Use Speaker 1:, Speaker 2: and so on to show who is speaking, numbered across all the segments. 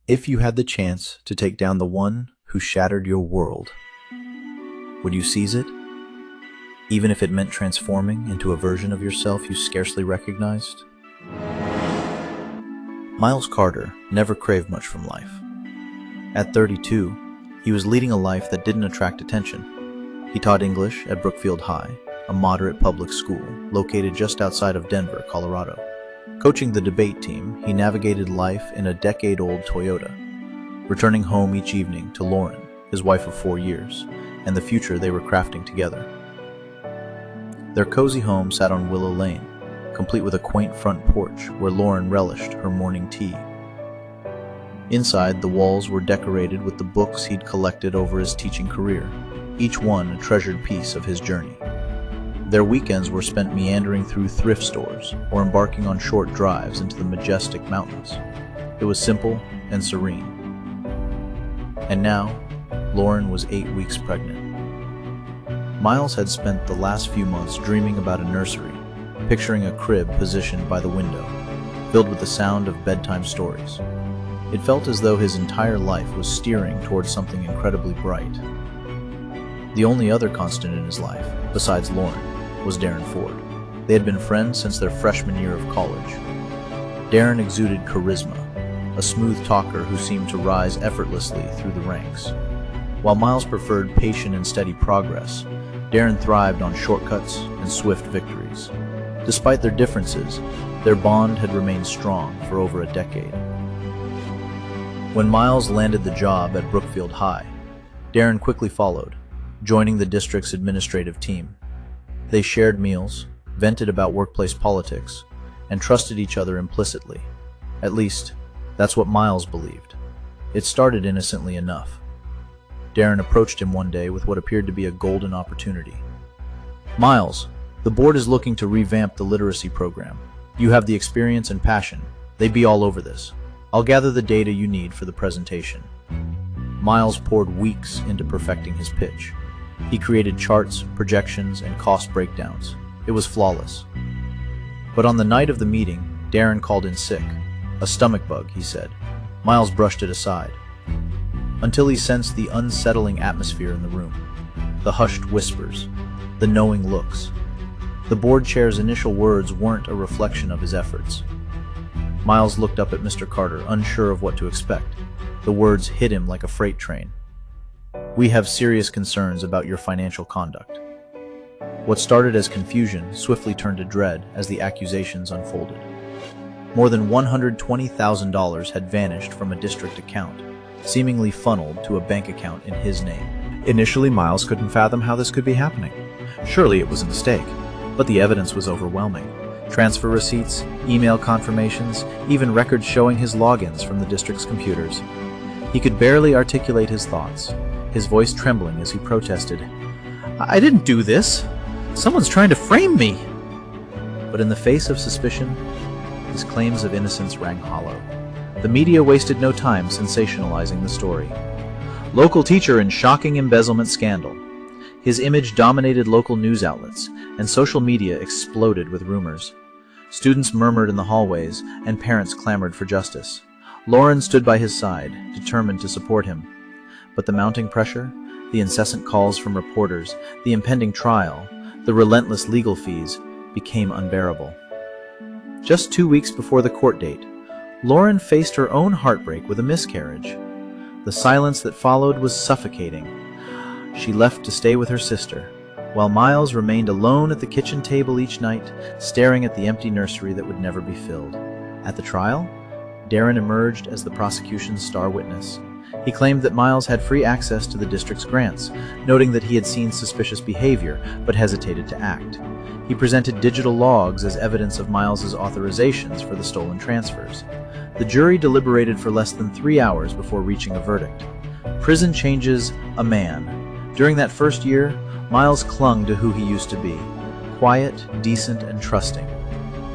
Speaker 1: If you had the chance to take down the one who shattered your world, would you seize it, even if it meant transforming into a version of yourself you scarcely recognized? Miles Carter never craved much from life. At 32, he was leading a life that didn't attract attention. He taught English at Brookfield High, a moderate public school located just outside of Denver, Colorado. Coaching the debate team, he navigated life in a decade-old Toyota, returning home each evening to Lauren, his wife of 4 years, and the future they were crafting together. Their cozy home sat on Willow Lane, complete with a quaint front porch where Lauren relished her morning tea. Inside, the walls were decorated with the books he'd collected over his teaching career, each one a treasured piece of his journey. Their weekends were spent meandering through thrift stores or embarking on short drives into the majestic mountains. It was simple and serene. And now, Lauren was 8 weeks pregnant. Miles had spent the last few months dreaming about a nursery, picturing a crib positioned by the window, filled with the sound of bedtime stories. It felt as though his entire life was steering towards something incredibly bright. The only other constant in his life, besides Lauren, was Darren Ford. They had been friends since their freshman year of college. Darren exuded charisma, a smooth talker who seemed to rise effortlessly through the ranks. While Miles preferred patient and steady progress, Darren thrived on shortcuts and swift victories. Despite their differences, their bond had remained strong for over a decade. When Miles landed the job at Brookfield High, Darren quickly followed, joining the district's administrative team. They shared meals, vented about workplace politics, and trusted each other implicitly. At least, that's what Miles believed. It started innocently enough. Darren approached him one day with what appeared to be a golden opportunity. "Miles, the board is looking to revamp the literacy program. You have the experience and passion. They'd be all over this. I'll gather the data you need for the presentation." Miles poured weeks into perfecting his pitch. He created charts, projections, and cost breakdowns. It was flawless. But on the night of the meeting, Darren called in sick. "A stomach bug," he said. Miles brushed it aside, until he sensed the unsettling atmosphere in the room. The hushed whispers, the knowing looks. The board chair's initial words weren't a reflection of his efforts. Miles looked up at Mr. Carter, unsure of what to expect. The words hit him like a freight train. "We have serious concerns about your financial conduct." What started as confusion swiftly turned to dread as the accusations unfolded. More than $120,000 had vanished from a district account, seemingly funneled to a bank account in his name.
Speaker 2: Initially, Miles couldn't fathom how this could be happening. Surely it was a mistake, but the evidence was overwhelming. Transfer receipts, email confirmations, even records showing his logins from the district's computers. He could barely articulate his thoughts, his voice trembling as he protested, "I didn't do this! Someone's trying to frame me!" But in the face of suspicion, his claims of innocence rang hollow. The media wasted no time sensationalizing the story. Local teacher in shocking embezzlement scandal. His image dominated local news outlets, and social media exploded with rumors. Students murmured in the hallways, and parents clamored for justice. Lauren stood by his side, determined to support him. But the mounting pressure, the incessant calls from reporters, the impending trial, the relentless legal fees, became unbearable. Just 2 weeks before the court date, Lauren faced her own heartbreak with a miscarriage. The silence that followed was suffocating. She left to stay with her sister, while Miles remained alone at the kitchen table each night, staring at the empty nursery that would never be filled. At the trial, Darren emerged as the prosecution's star witness. He claimed that Miles had free access to the district's grants, noting that he had seen suspicious behavior but hesitated to act. He presented digital logs as evidence of Miles's authorizations for the stolen transfers. The jury deliberated for less than 3 hours before reaching a verdict. Prison changes a man. During that first year, Miles clung to who he used to be, quiet, decent, and trusting.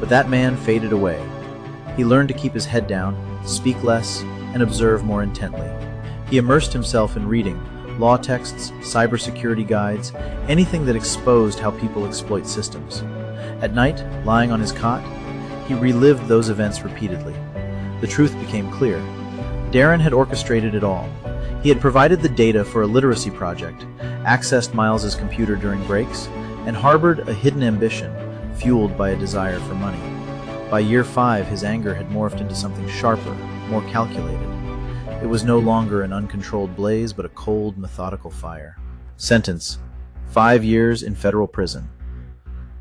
Speaker 2: But that man faded away. He learned to keep his head down, speak less, and observe more intently. He immersed himself in reading, law texts, cybersecurity guides, anything that exposed how people exploit systems. At night, lying on his cot, he relived those events repeatedly. The truth became clear. Darren had orchestrated it all. He had provided the data for a literacy project, accessed Miles's computer during breaks, and harbored a hidden ambition, fueled by a desire for money. By year 5, his anger had morphed into something sharper, more calculated. It was no longer an uncontrolled blaze, but a cold, methodical fire. Sentence: 5 years in federal prison.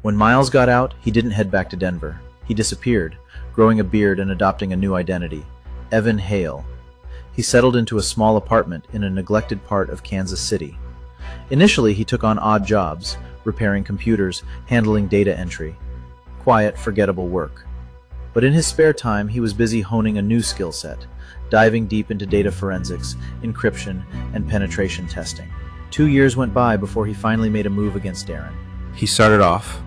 Speaker 2: When Miles got out, he didn't head back to Denver. He disappeared, growing a beard and adopting a new identity: Evan Hale. He settled into a small apartment in a neglected part of Kansas City. Initially, he took on odd jobs, repairing computers, handling data entry. Quiet, forgettable work. But in his spare time, he was busy honing a new skill set, diving deep into data forensics, encryption, and penetration testing. 2 years went by before he finally made a move against Darren.
Speaker 1: He started off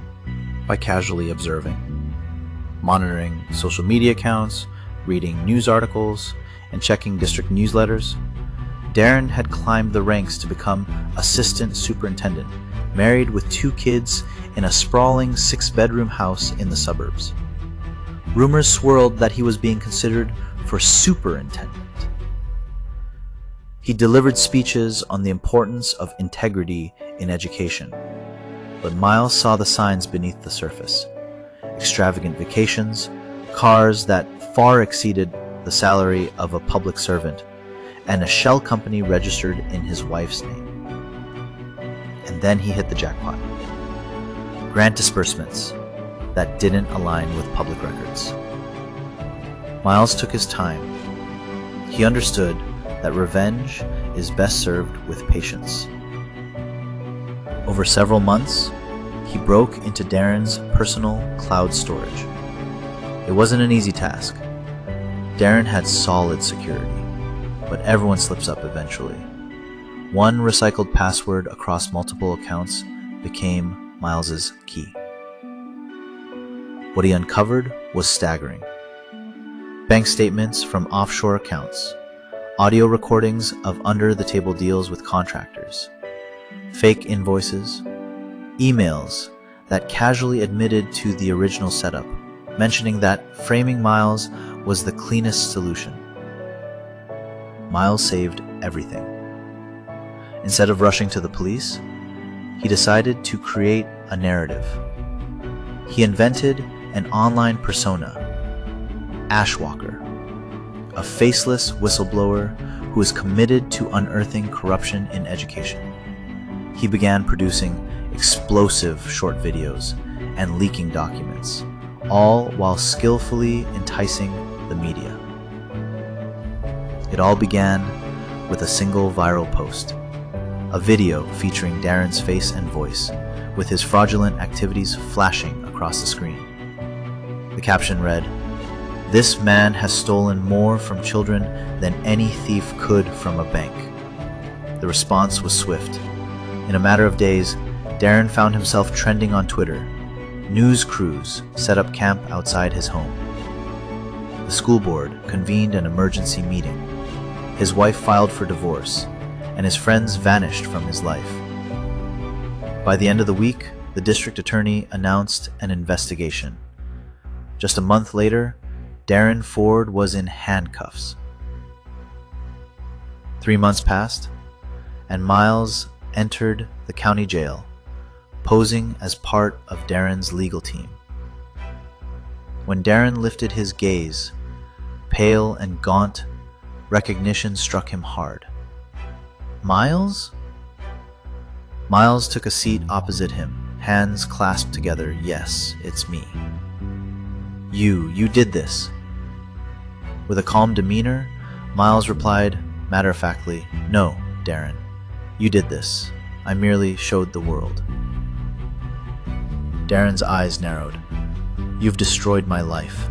Speaker 1: by casually observing, monitoring social media accounts, reading news articles, and checking district newsletters. Darren had climbed the ranks to become assistant superintendent, married with 2 kids in a sprawling 6-bedroom house in the suburbs. Rumors swirled that he was being considered for superintendent. He delivered speeches on the importance of integrity in education, but Miles saw the signs beneath the surface: extravagant vacations, cars that far exceeded the salary of a public servant, and a shell company registered in his wife's name. And then he hit the jackpot. Grant disbursements that didn't align with public records. Miles took his time. He understood that revenge is best served with patience. Over several months, he broke into Darren's personal cloud storage. It wasn't an easy task. Darren had solid security, but everyone slips up eventually. One recycled password across multiple accounts became Miles's key. What he uncovered was staggering. Bank statements from offshore accounts, audio recordings of under-the-table deals with contractors, fake invoices, emails that casually admitted to the original setup, mentioning that framing Miles was the cleanest solution. Miles saved everything. Instead of rushing to the police, he decided to create a narrative. He invented an online persona, Ashwalker, a faceless whistleblower who is committed to unearthing corruption in education. He began producing explosive short videos and leaking documents, all while skillfully enticing the media. It all began with a single viral post, a video featuring Darren's face and voice, with his fraudulent activities flashing across the screen. The caption read, "This man has stolen more from children than any thief could from a bank." The response was swift. In a matter of days, Darren found himself trending on Twitter. News crews set up camp outside his home. The school board convened an emergency meeting. His wife filed for divorce, and his friends vanished from his life. By the end of the week, the district attorney announced an investigation. Just a month later, Darren Ford was in handcuffs. 3 months passed, and Miles entered the county jail, posing as part of Darren's legal team. When Darren lifted his gaze, pale and gaunt, recognition struck him hard. Miles? Miles took a seat opposite him, hands clasped together. "Yes, it's me." You did this." With a calm demeanor, Miles replied matter-of-factly, "No, Darren, you did this. I merely showed the world." Darren's eyes narrowed. "You've destroyed my life."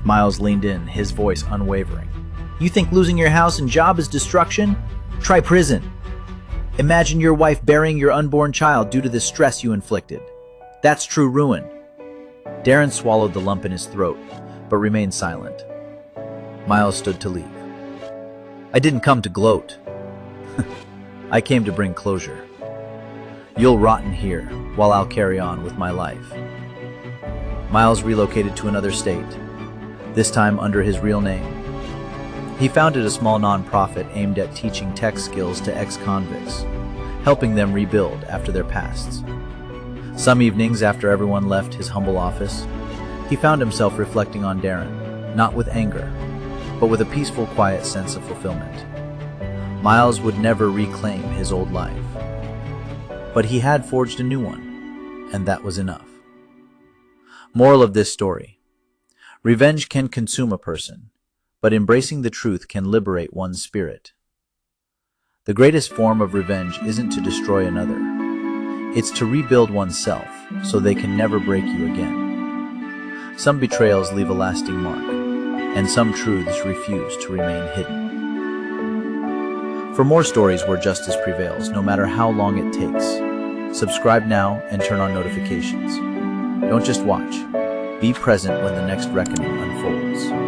Speaker 2: Miles leaned in, his voice unwavering. "You think losing your house and job is destruction? Try prison. Imagine your wife burying your unborn child due to the stress you inflicted. That's true ruin." Darren swallowed the lump in his throat, but remained silent. Miles stood to leave. "I didn't come to gloat. I came to bring closure. You'll rot in here while I'll carry on with my life." Miles relocated to another state.
Speaker 1: this time under his real name. He founded a small nonprofit aimed at teaching tech skills to ex-convicts, helping them rebuild after their pasts. Some evenings after everyone left his humble office, he found himself reflecting on Darren, not with anger, but with a peaceful, quiet sense of fulfillment. Miles would never reclaim his old life, but he had forged a new one, and that was enough. Moral of this story: revenge can consume a person, but embracing the truth can liberate one's spirit. The greatest form of revenge isn't to destroy another. It's to rebuild oneself so they can never break you again. Some betrayals leave a lasting mark, and some truths refuse to remain hidden. For more stories where justice prevails, no matter how long it takes, subscribe now and turn on notifications. Don't just watch. Be present when the next reckoning unfolds.